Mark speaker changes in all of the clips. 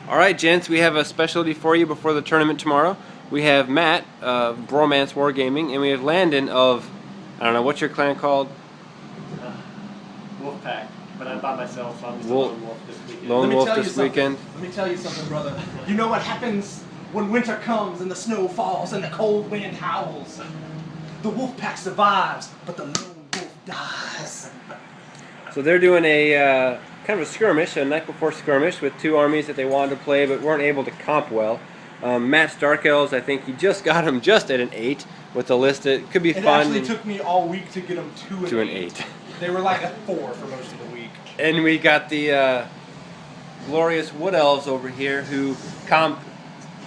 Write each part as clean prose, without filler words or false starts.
Speaker 1: All right, gents, we have a specialty for you before the tournament tomorrow. We have Matt of Bromance Wargaming, and we have Landon of, I don't know, what's your clan called?
Speaker 2: Wolfpack, but I'm by myself, so I'm just a lone wolf this weekend.
Speaker 1: Lone wolf this weekend.
Speaker 3: Let me tell you something, brother. You know what happens when winter comes and the snow falls and the cold wind howls? The Wolfpack survives, but the lone wolf dies.
Speaker 1: So they're doing a kind of a skirmish, a night before skirmish with two armies that they wanted to play but weren't able to comp well. Matt's Dark Elves, I think he just got them just at an 8 with the list. It could be fun.
Speaker 3: It actually took me all week to get them to
Speaker 1: an 8.
Speaker 3: They were like a 4 for most of the week.
Speaker 1: And we got the glorious Wood Elves over here who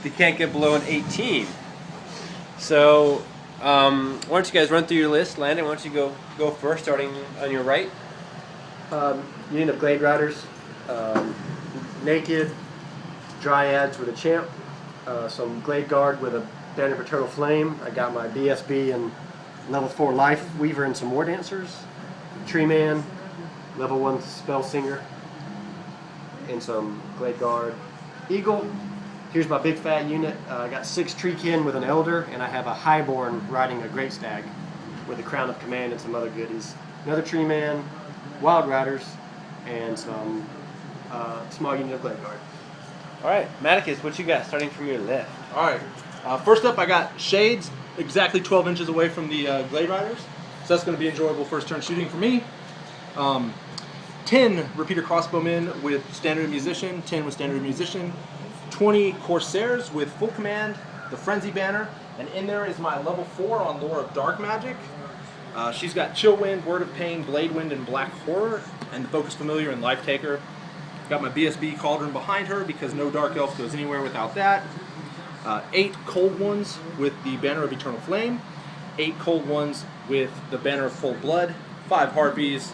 Speaker 1: they can't get below an 18. So why don't you guys run through your list? Landon, why don't you go first, starting on your right?
Speaker 2: Unit of Glade Riders, naked, Dryads with a champ, some Glade Guard with a Banner of Eternal Flame. I got my BSB and level 4 Life Weaver and some War Dancers, Tree Man, level 1 Spell Singer, and some Glade Guard. Eagle. Here's my big fat unit. I got 6 Treekin with an Elder, and I have a Highborn riding a Great Stag with a Crown of Command and some other goodies. Another Tree Man, Wild Riders, and some small unit of Glade Guard.
Speaker 1: All right, Maticus, what you got starting from your left?
Speaker 3: All right. First up, I got Shades, exactly 12 inches away from the Glade Riders. So that's going to be enjoyable first turn shooting for me. 10 Repeater Crossbowmen with Standard Musician, 10 with Standard Musician, 20 Corsairs with full command, the Frenzy Banner, and in there is my level 4 on Lore of Dark Magic. She's got Chill Wind, Word of Pain, Blade Wind, and Black Horror, and the Focus Familiar and Life Taker. Got my BSB Cauldron behind her because no Dark Elf goes anywhere without that. 8 Cold Ones with the Banner of Eternal Flame, 8 Cold Ones with the Banner of Full Blood, 5 Harpies,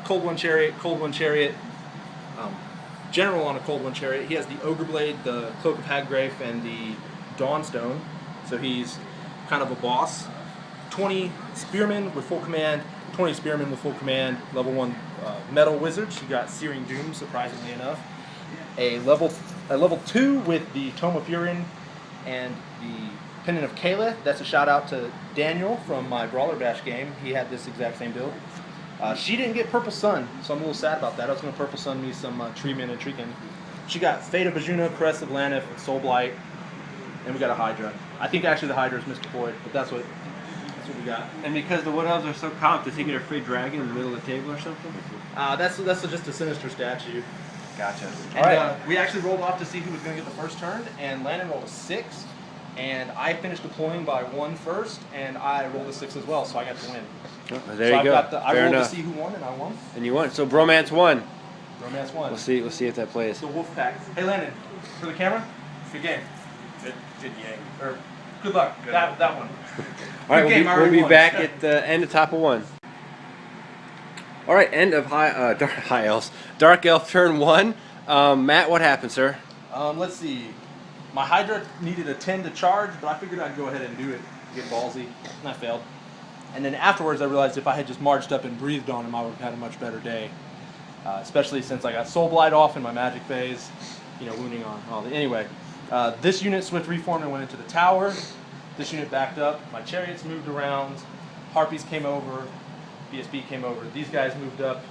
Speaker 3: Cold One Chariot, General on a Cold One Chariot. He has the Ogre Blade, the Cloak of Haggrafe, and the Dawnstone, so he's kind of a boss. 20 Spearmen with full command, 20 Spearmen with full command, level 1 Metal Wizards. You got Searing Doom, surprisingly enough. A level 2 with the Tome of Furin and the Pendant of Caleth. That's a shout out to Daniel from my Brawler Bash game. He had this exact same build. She didn't get Purple Sun, so I'm a little sad about that. I was going to Purple Sun me some Treemen and Treekin. She got Fate of Bajuna, Crest of Lanif, Soul Blight, and we got a Hydra. I think actually the Hydra is misdeployed, but that's what we got.
Speaker 1: And because the Wood Elves are so comped, does he get a free dragon in the middle of the table or something?
Speaker 3: That's just a Sinister statue.
Speaker 1: Gotcha.
Speaker 3: And, all right. We actually rolled off to see who was going to get the first turn, and Landon rolled a 6, and I finished deploying by 1 first, and I rolled a 6 as well, so I got to win.
Speaker 1: Oh, there you go.
Speaker 3: I rolled to see who won, and I won.
Speaker 1: And you won. So Bromance won.
Speaker 3: Bromance won.
Speaker 1: We'll see if that plays.
Speaker 3: The Wolfpack. Hey Landon, for the camera, good game. Good game. Or good luck. Good. That one.
Speaker 1: All right, we'll be back at the end of top of 1. All right, end of High Elves. Dark Elf turn 1. Matt, what happened, sir?
Speaker 3: Let's see. My Hydra needed a 10 to charge, but I figured I'd go ahead and do it, get ballsy, and I failed. And then afterwards, I realized if I had just marched up and breathed on him, I would have had a much better day. Especially since I got Soul Blight off in my magic phase, wounding on all the. Anyway, this unit swift reformed and went into the tower. This unit backed up. My chariots moved around. Harpies came over. BSB came over. These guys moved up.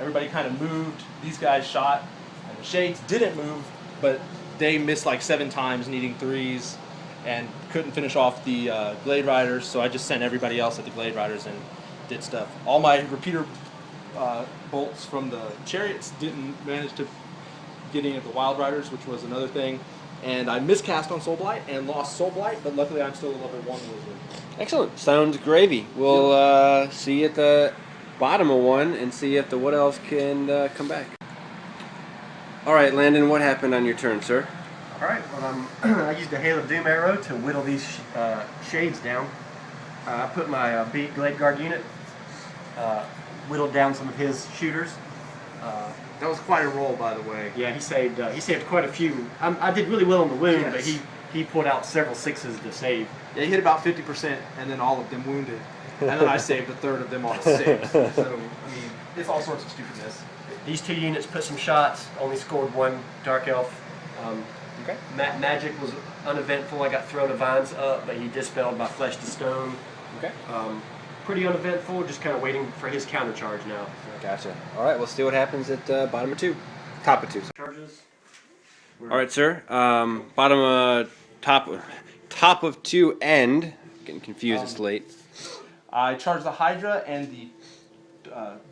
Speaker 3: Everybody kind of moved. These guys shot. And the Shades didn't move, but they missed like 7 times, needing 3s, and couldn't finish off the Glade Riders, so I just sent everybody else at the Glade Riders and did stuff. All my repeater bolts from the chariots didn't manage to get any of the Wild Riders, which was another thing. And I miscast on Soul Blight and lost Soul Blight, but luckily I'm still a level 1 wizard.
Speaker 1: Excellent. Sounds gravy. We'll see you at the bottom of 1 and see if the Wood Elves can come back. All right, Landon, what happened on your turn, sir?
Speaker 2: All right, well, I used a Hail of Doom arrow to whittle these Shades down. I put my Beat Glade Guard unit, whittled down some of his shooters.
Speaker 3: That was quite a roll, by the way.
Speaker 2: Yeah, he saved quite a few. I did really well on the wound,
Speaker 3: yes.
Speaker 2: But he pulled out several 6s to save.
Speaker 3: Yeah, he hit about 50%, and then all of them wounded. And then I saved a third of them on a 6. So, I mean, it's all sorts of stupidness.
Speaker 2: these two units put some shots, only scored one Dark Elf.
Speaker 1: Okay.
Speaker 2: Magic was uneventful. I got thrown a vines up, but he dispelled my flesh to stone.
Speaker 1: Okay.
Speaker 2: Pretty uneventful, just kind of waiting for his counter charge now.
Speaker 1: Gotcha. All right, we'll see what happens at bottom of 2. Top of 2.
Speaker 2: Charges.
Speaker 1: All right, sir. Bottom, top of 2 end. Getting confused. It's late.
Speaker 3: I charged the Hydra and the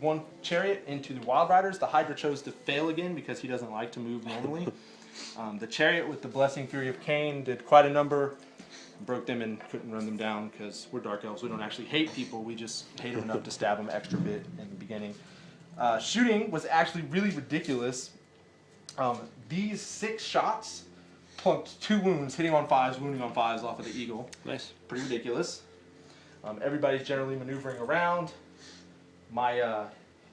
Speaker 3: one chariot into the Wild Riders. The Hydra chose to fail again because he doesn't like to move normally. The chariot with the Blessing Fury of Cain did quite a number. Broke them and couldn't run them down because we're Dark Elves. We don't actually hate people. We just hate them enough to stab them extra bit in the beginning. Shooting was actually really ridiculous. These 6 shots plunked 2 wounds, hitting on 5s, wounding on 5s off of the Eagle.
Speaker 1: Nice.
Speaker 3: Pretty ridiculous. Everybody's generally maneuvering around.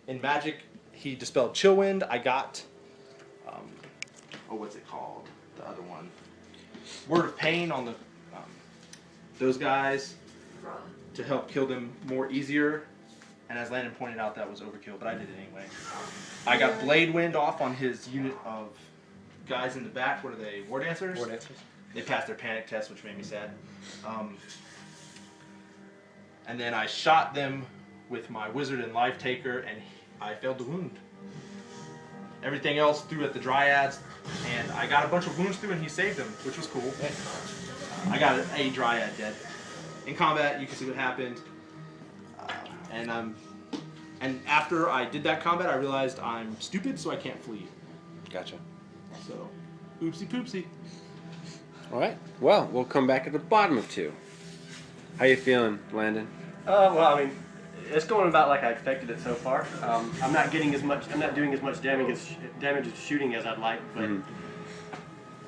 Speaker 3: In Magic, he dispelled Chillwind. I got, what's it called? The other one. Word of Pain on the those guys to help kill them more easier. And as Landon pointed out, that was overkill, but I did it anyway. I got Blade Wind off on his unit of guys in the back. What are they? War Dancers?
Speaker 2: War Dancers.
Speaker 3: They passed their panic test, which made me sad. And then I shot them with my Wizard and Life Taker, and I failed to wound. Everything else threw at the Dryads, and I got a bunch of wounds through, and he saved them, which was cool. I got a Dryad dead. In combat, you can see what happened. And after I did that combat, I realized I'm stupid, so I can't flee.
Speaker 1: Gotcha.
Speaker 3: So, oopsie poopsie.
Speaker 1: All right. Well, we'll come back at the bottom of 2. How you feeling, Landon?
Speaker 2: Well, I mean, it's going about like I expected it so far. I'm not getting as much. I'm not doing as much damage as shooting as I'd like, but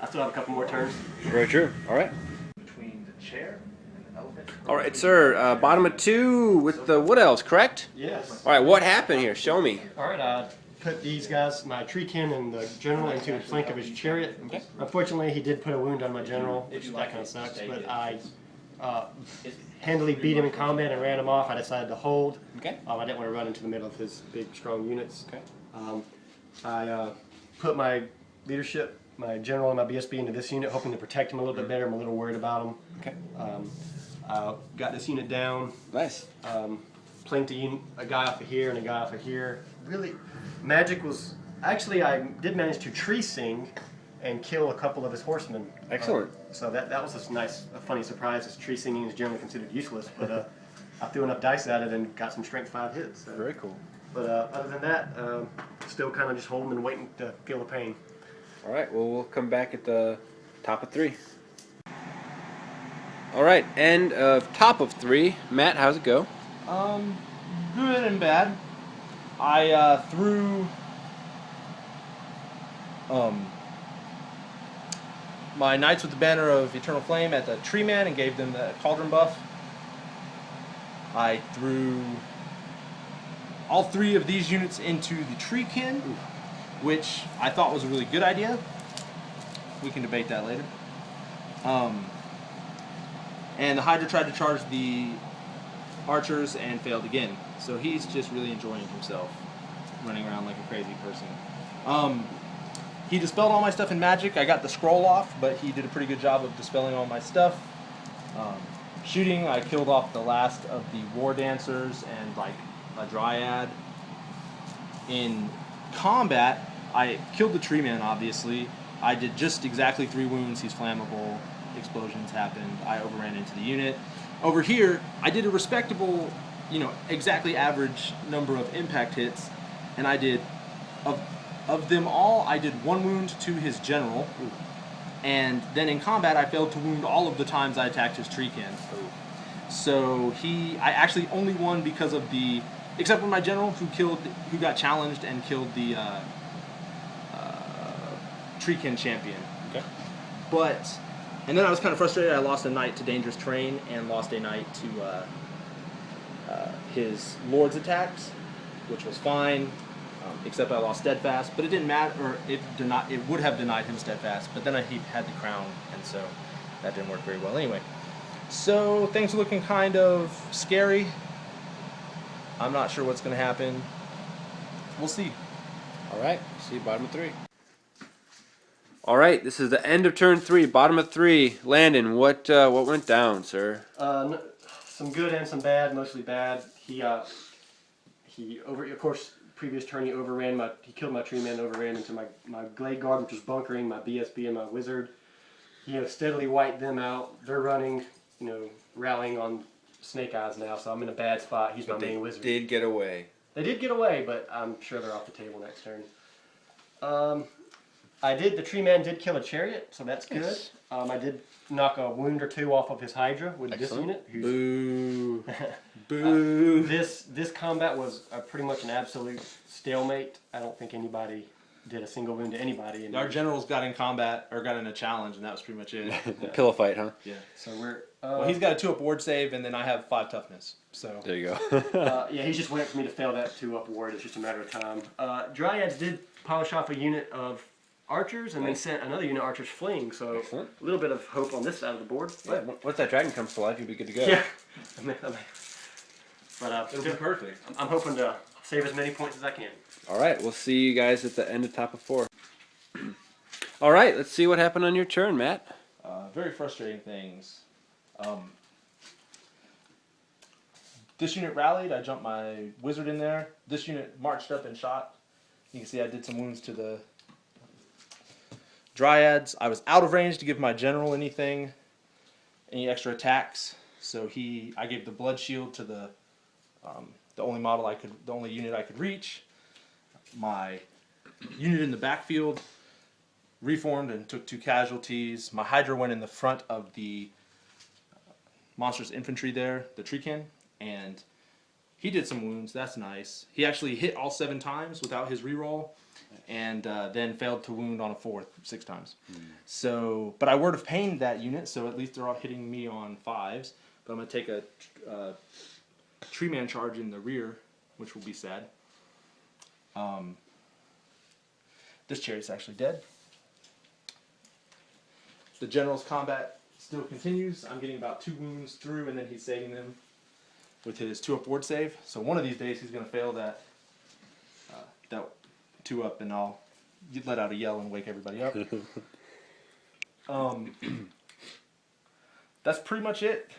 Speaker 2: I still have a couple more turns.
Speaker 1: Very true. All right.
Speaker 3: Between the chair and the elephant.
Speaker 1: All right, sir. Bottom of 2 with the Wood Elves, correct?
Speaker 2: Yes.
Speaker 1: All right. What happened here? Show me.
Speaker 2: All right. I put these guys, my Treekin and the general, into the flank of his chariot.
Speaker 1: Okay.
Speaker 2: Unfortunately, he did put a wound on my general, which that kind of sucks. But I handily beat him in combat and ran him off. I decided to hold.
Speaker 1: Okay.
Speaker 2: I didn't want to run into the middle of his big, strong units.
Speaker 1: Okay.
Speaker 2: I put my leadership, my general and my BSB into this unit, hoping to protect him a little bit better. I'm a little worried about him.
Speaker 1: Okay.
Speaker 2: Got this unit down.
Speaker 1: Nice.
Speaker 2: Planked a guy off of here and a guy off of here. Really, Magic was... Actually, I did manage to tree sing and kill a couple of his horsemen.
Speaker 1: Excellent.
Speaker 2: So that was a funny surprise. As tree singing is generally considered useless, but I threw enough dice at it and got some strength 5 hits. So.
Speaker 1: Very cool.
Speaker 2: But other than that, still kind of just holding and waiting to feel the pain.
Speaker 1: All right. Well, we'll come back at the top of 3. All right. End of top of 3. Matt, how's it go?
Speaker 3: Good and bad. I threw my Knights with the Banner of Eternal Flame at the Tree Man and gave them the Cauldron buff. I threw all 3 of these units into the Treekin, which I thought was a really good idea. We can debate that later. And the Hydra tried to charge the archers and failed again. So he's just really enjoying himself, running around like a crazy person. He dispelled all my stuff in Magic. I got the scroll off, but he did a pretty good job of dispelling all my stuff. Shooting, I killed off the last of the War Dancers and like a Dryad. In combat, I killed the Tree Man, obviously. I did just exactly 3 wounds. He's flammable. Explosions happened. I overran into the unit. Over here, I did a respectable, exactly average number of impact hits, and I did, of them all, I did 1 wound to his general, and then in combat, I failed to wound all of the times I attacked his Treekin. So I actually only won because of except for my general who got challenged and killed the Treekin champion.
Speaker 1: Okay.
Speaker 3: And then I was kind of frustrated. I lost a knight to dangerous terrain and lost a knight to his lord's attacks, which was fine, except I lost steadfast. But it didn't matter, or it would have denied him steadfast. But then he had the crown, and so that didn't work very well anyway. So things are looking kind of scary. I'm not sure what's going to happen. We'll see.
Speaker 1: All right, see you bottom of 3. All right, this is the end of turn 3, bottom of 3. Landon, what went down, sir?
Speaker 2: Some good and some bad, mostly bad. He of course, previous turn he killed my tree man, overran into my glade guard, which was bunkering, my BSB and my wizard. He steadily wiped them out. They're running, rallying on Snake Eyes now, so I'm in a bad spot. He's my main wizard.
Speaker 1: They did get away.
Speaker 2: They did get away, but I'm sure they're off the table next turn. The tree man did kill a chariot, so that's good.
Speaker 1: Nice.
Speaker 2: I did knock a wound or 2 off of his Hydra with this unit.
Speaker 1: Boo. Boo.
Speaker 2: This combat was pretty much an absolute stalemate. I don't think anybody did a single wound to anybody.
Speaker 3: Our generals got in combat, or got in a challenge, and that was pretty much it.
Speaker 1: Pillow fight, huh?
Speaker 3: Yeah.
Speaker 2: So we're...
Speaker 3: well, he's got a 2-up ward save, and then I have 5 toughness. So
Speaker 1: there you go.
Speaker 2: yeah, he's just waiting for me to fail that 2-up ward. It's just a matter of time. Dryads did polish off a unit of archers, and then sent another unit of archers fleeing, so a little bit of hope on this side of the board.
Speaker 1: Yeah, once that dragon comes to life, you'll be good to go.
Speaker 2: Yeah.
Speaker 3: it'll be perfect.
Speaker 2: I'm hoping to save as many points as I can.
Speaker 1: All right, we'll see you guys at the end of top of 4. All right, let's see what happened on your turn, Matt.
Speaker 3: Very frustrating things. This unit rallied. I jumped my wizard in there. This unit marched up and shot. You can see I did some wounds to the dryads. I was out of range to give my general any extra attacks. So I gave the blood shield to the only unit I could reach. My unit in the backfield reformed and took 2 casualties. My Hydra went in the front of the monstrous infantry there, the Treekin, and he did some wounds. That's nice. He actually hit all 7 times without his reroll, and then failed to wound on a 4th 6 times. So, but I word of pain that unit, so at least they're all hitting me on 5s. But I'm going to take a tree man charge in the rear, which will be sad. This chariot's actually dead. The general's combat still continues. I'm getting about 2 wounds through, and then he's saving them with his 2-up ward save. So one of these days he's going to fail that 2-up, and I'll let out a yell and wake everybody up. That's pretty much it.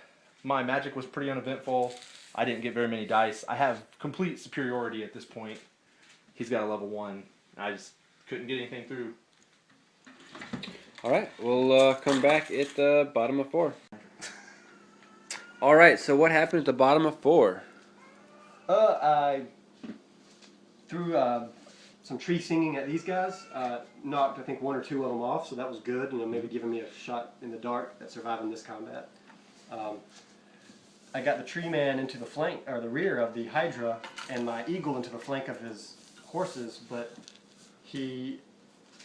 Speaker 3: My magic was pretty uneventful. I didn't get very many dice. I have complete superiority at this point. He's got a level 1. I just couldn't get anything through.
Speaker 1: All right, we'll come back at the bottom of 4. All right, so what happened at the bottom of 4?
Speaker 2: I threw some tree singing at these guys. Knocked, I think, 1 or 2 of them off, so that was good. Maybe giving me a shot in the dark at surviving this combat. I got the tree man into the flank, or the rear of the Hydra, and my eagle into the flank of his horses, but he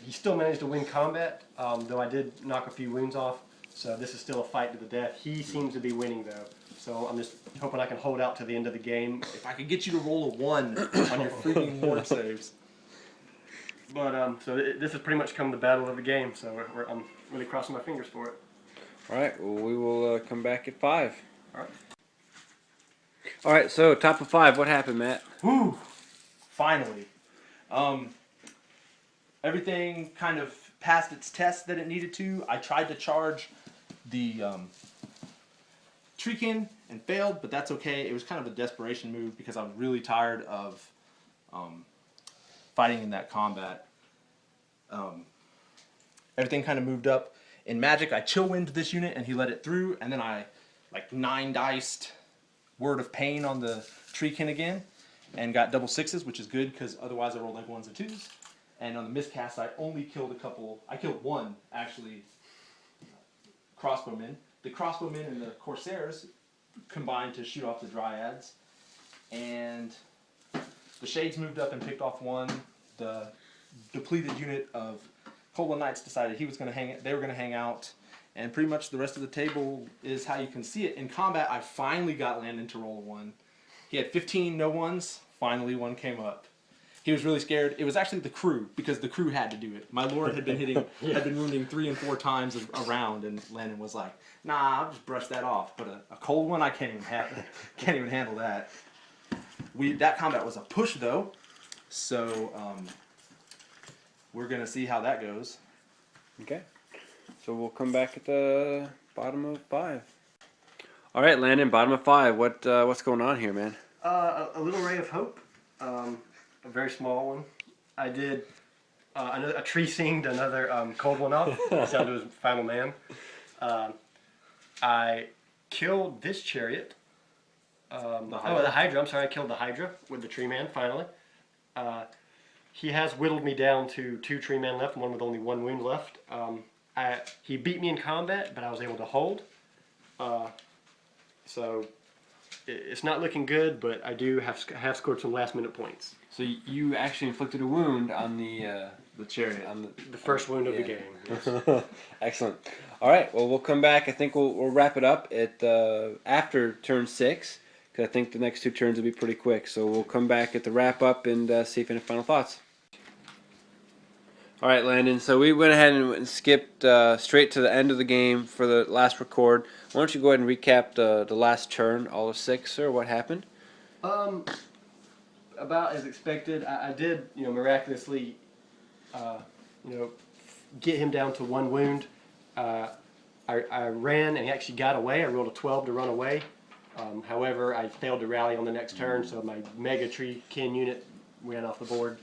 Speaker 2: still managed to win combat, though I did knock a few wounds off, so this is still a fight to the death. He seems to be winning, though, so I'm just hoping I can hold out to the end of the game.
Speaker 3: If I could get you to roll a 1 on your freaking ward saves.
Speaker 2: But, this has pretty much come the battle of the game, so I'm really crossing my fingers for it.
Speaker 1: All right, well, we will come back at 5.
Speaker 2: All right.
Speaker 1: All right, so top of 5, what happened, Matt?
Speaker 3: Whew! Finally. Everything kind of passed its test that it needed to. I tried to charge the Treekin and failed, but that's okay. It was kind of a desperation move because I was really tired of fighting in that combat. Everything kind of moved up. In Magic, I chill wind this unit and he let it through, and then I 9-diced Word of Pain on the Treekin again and got double 6s, which is good because otherwise I rolled like 1s and 2s. And on the miscast, I only killed a couple. I killed 1, actually, crossbowmen. The crossbowmen and the Corsairs combined to shoot off the Dryads. And the Shades moved up and picked off 1. The depleted unit of Colan Knights decided they were going to hang out. And pretty much the rest of the table is how you can see it. In combat, I finally got Landon to roll a 1. He had 15 no 1s. Finally, 1 came up. He was really scared. It was actually the crew, because the crew had to do it. My lord had been wounding 3 and 4 times around, and Landon was like, "Nah, I'll just brush that off." But a cold one, I can't even handle that. That combat was a push though, so we're going to see how that goes.
Speaker 1: Okay. So we'll come back at the bottom of 5. All right, Landon, bottom of 5. What's going on here, man?
Speaker 2: A little ray of hope. A very small one. I did a tree singed another cold one off. Down to his final man. I killed this chariot. The Hydra. I'm sorry, I killed the Hydra with the tree man finally. He has whittled me down to 2 tree men left, one with only 1 wound left. He beat me in combat, but I was able to hold. So it's not looking good, but I do have scored some last minute points.
Speaker 1: So you actually inflicted a wound on the
Speaker 3: chariot.
Speaker 1: On
Speaker 2: the first wound of the game.
Speaker 1: Yes. Excellent. All right. Well, we'll come back. I think we'll wrap it up at after turn 6, because I think the next 2 turns will be pretty quick. So we'll come back at the wrap up and see if any final thoughts. All right, Landon. So we went ahead and skipped straight to the end of the game for the last record. Why don't you go ahead and recap the last turn, all of 6, sir? What happened?
Speaker 2: About as expected. I did, miraculously, get him down to 1 wound. I ran and he actually got away. I rolled a 12 to run away. However, I failed to rally on the next turn, so my Mega Tree Kin unit ran off the board.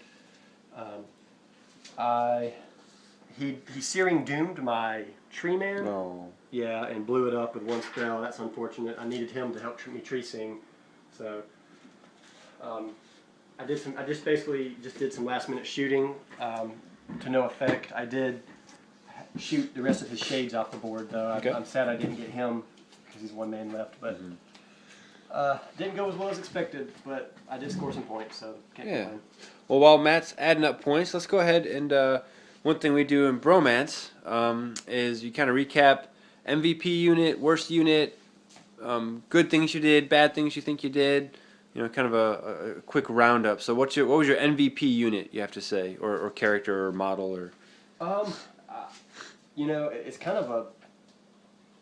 Speaker 2: He Searing Doomed my Tree Man.
Speaker 1: No.
Speaker 2: Yeah, and blew it up with 1 spell. That's unfortunate. I needed him to help me tree sing, so I just basically did some last minute shooting to no effect. I did shoot the rest of his shades off the board, though.
Speaker 1: Okay.
Speaker 2: I'm sad I didn't get him because he's 1 man left, but didn't go as well as expected. But I did score some points, so can't complain.
Speaker 1: Well, while Matt's adding up points, let's go ahead and one thing we do in Bromance is you kind of recap MVP unit, worst unit, good things you did, bad things you think you did. Kind of a quick roundup. So what was your MVP unit, you have to say, or character or model or?
Speaker 2: It's kind of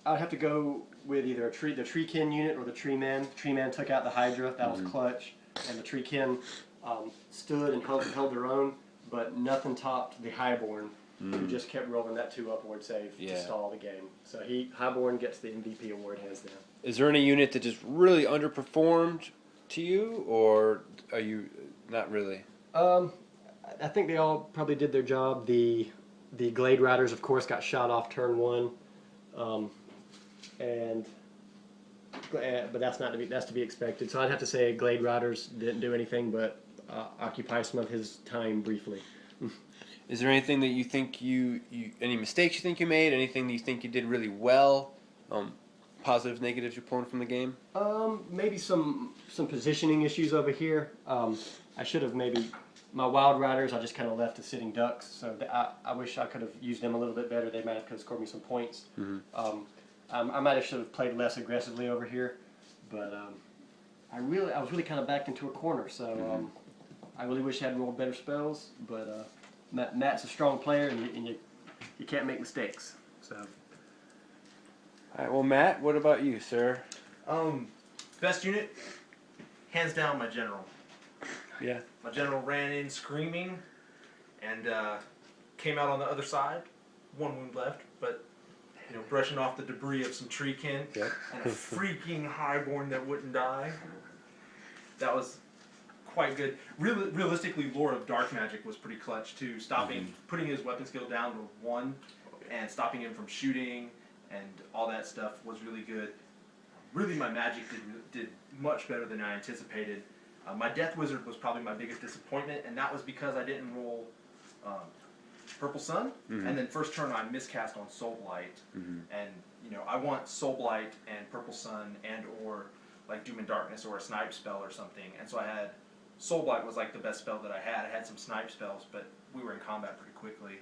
Speaker 2: I'd have to go with either the Tree Kin unit or the Tree Man. The Tree Man took out the Hydra. That was clutch, and the Tree Kin stood and held their own, but nothing topped the Highborn, who just kept rolling that 2 upward save to stall the game. So Highborn gets the MVP award hands down.
Speaker 1: Is there any unit that just really underperformed to you, or are you not really?
Speaker 2: I think they all probably did their job. The Glade Riders, of course, got shot off turn 1, but that's to be expected. So I'd have to say Glade Riders didn't do anything but occupy some of his time briefly.
Speaker 1: Is there anything that you think any mistakes you think you made? Anything that you think you did really well? Positives, negatives you're pulling from the game?
Speaker 2: Maybe some positioning issues over here. I should have maybe my Wild Riders. I just kind of left as sitting ducks. So I wish I could have used them a little bit better. They might have scored me some points. I might have should have played less aggressively over here, but I was really kind of backed into a corner. So I really wish I had rolled better spells. But Matt's a strong player, and you can't make mistakes. So.
Speaker 1: All right, well, Matt, what about you, sir?
Speaker 3: Best unit, hands down, my general.
Speaker 1: Yeah.
Speaker 3: My general ran in screaming and came out on the other side. 1 wound left, but brushing off the debris of some Tree Kin and a freaking Highborn that wouldn't die. That was quite good. Realistically, Lord of Dark Magic was pretty clutch too. Putting his weapon skill down to 1 and stopping him from shooting and all that stuff was really good. Really, my magic did much better than I anticipated. My Death Wizard was probably my biggest disappointment, and that was because I didn't roll Purple Sun, and then first turn I miscast on Soul Blight, and I want Soul Blight and Purple Sun and or like Doom and Darkness or a snipe spell or something, and so I had Soul Blight was like the best spell that I had. I had some snipe spells, but we were in combat pretty quickly.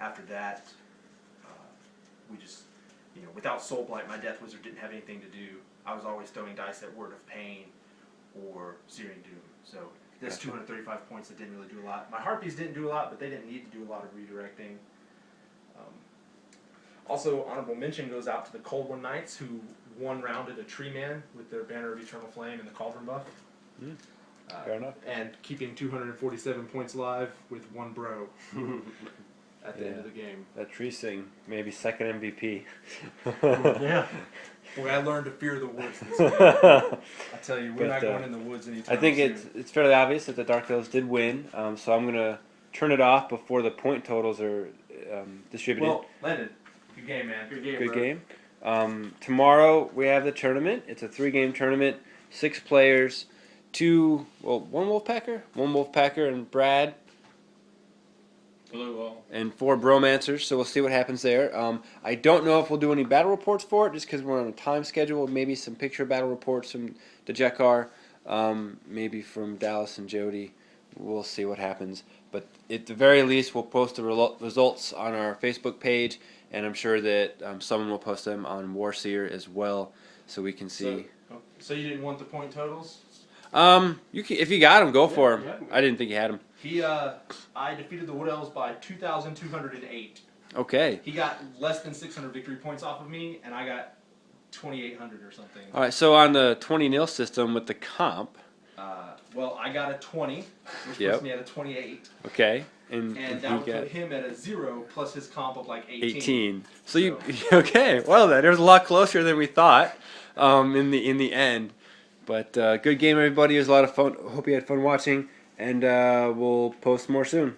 Speaker 3: After that, we just, without Soul Blight, my Death Wizard didn't have anything to do. I was always throwing dice at Word of Pain or Searing Doom. So that's 235 points that didn't really do a lot. My Harpies didn't do a lot, but they didn't need to do a lot of redirecting. Also, honorable mention goes out to the Cold One Knights, who 1-rounded a Tree Man with their Banner of Eternal Flame and the Cauldron buff.
Speaker 1: Fair enough.
Speaker 3: And keeping 247 points alive with one bro at the end of the game.
Speaker 1: That tree sing, maybe second MVP.
Speaker 2: Yeah.
Speaker 3: Boy, I learned to fear the woods this game. I tell you, we're not going in the woods anytime
Speaker 1: I think
Speaker 3: soon.
Speaker 1: it's fairly obvious that the Dark Elves did win, so I'm going to turn it off before the point totals are distributed.
Speaker 3: Well, Landon, good game, man. Good game,
Speaker 1: Good
Speaker 3: bro.
Speaker 1: game. Tomorrow we have the tournament. It's a 3-game tournament, 6 players, one Wolfpacker and Brad, and 4 Bromancers. So we'll see what happens there. I don't know if we'll do any battle reports for it, just because we're on a time schedule. Maybe some picture battle reports from the Jekar, maybe from Dallas and Jody. We'll see what happens. But at the very least, we'll post the results on our Facebook page, and I'm sure that someone will post them on Warseer as well, so we can see.
Speaker 3: So you didn't want the point totals?
Speaker 1: If you got them, go for them.
Speaker 2: Yeah.
Speaker 1: I didn't think you had them.
Speaker 3: I defeated the Wood Elves by 2,208.
Speaker 1: Okay.
Speaker 3: He got less than 600 victory points off of me, and I got 2,800 or something.
Speaker 1: All right. So on the 20-0 system with the comp.
Speaker 3: Well, I got a 20, which puts me at a 28.
Speaker 1: Okay.
Speaker 3: And
Speaker 1: he
Speaker 3: that would
Speaker 1: got
Speaker 3: put him at a 0 plus his comp of like 18.
Speaker 1: 18. So you okay? Well, then it was a lot closer than we thought. In the end, but good game, everybody. It was a lot of fun. Hope you had fun watching, and we'll post more soon.